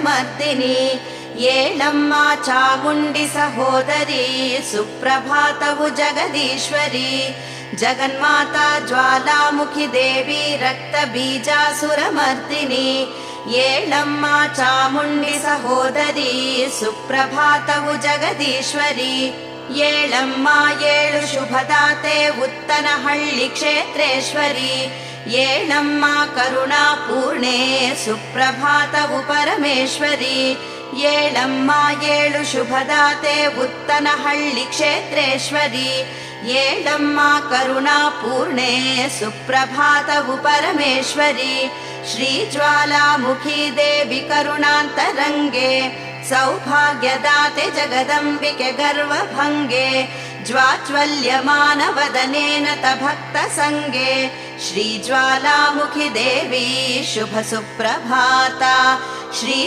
ಸುರಮರ್ದಿನಿ ಏಳಮ್ಮ ಚಾಮುಂಡಿ ಸಹೋದರಿ ಸುಪ್ರಭಾತವು ಜಗದೀಶ್ವರಿ ಜಗನ್ಮಾತಾ ಜ್ವಾಲಾಮುಖಿ ದೇವಿ ರಕ್ತ ಬೀಜಾಸುರಮರ್ದಿನಿ ಏಳಮ್ಮ ಚಾಮುಂಡಿ ಸಹೋದರಿ ಸುಪ್ರಭಾತವು ಜಗದೀಶ್ವರಿ ಏಳಮ್ಮ ಏಳು ಶುಭದಾತೆ ಉತ್ತನಹಳ್ಳಿ ಕ್ಷೇತ್ರೇಶ್ವರಿ ಏಳಮ್ಮ ಕರುಣಾಪೂರ್ಣೆ ಸುಪ್ರಭಾತವು ಪರಮೇಶ್ವರಿ ಏಳಮ್ಮ ಏಳು ಶುಭದಾತೆ ಉತ್ತನಹಳ್ಳಿ ಕ್ಷೇತ್ರೇಶ್ವರಿ ಏಳಮ್ಮ ಕರುಣಾಪೂರ್ಣೆ ಸುಪ್ರಭಾತವು ಪರಮೇಶ್ವರಿ ಶ್ರೀ ಜ್ವಾಲಾಮುಖಿ ದೇವಿ ಕರುಣಾಂತರಂಗೆ ಸೌಭಾಗ್ಯದಾತೆ ಜಗದಂಬಿಕೆ ಗರ್ವಭಂಗೆ ಜ್ವಾಜ್ವಲ್ಯಮಾನವದನೇನ ಭಕ್ತ ಸಂಗೆ ಶ್ರೀ ಜ್ವಾಲಾಮುಖಿ ದೇವಿ ಶುಭ ಸುಪ್ರಭಾತ ಶ್ರೀ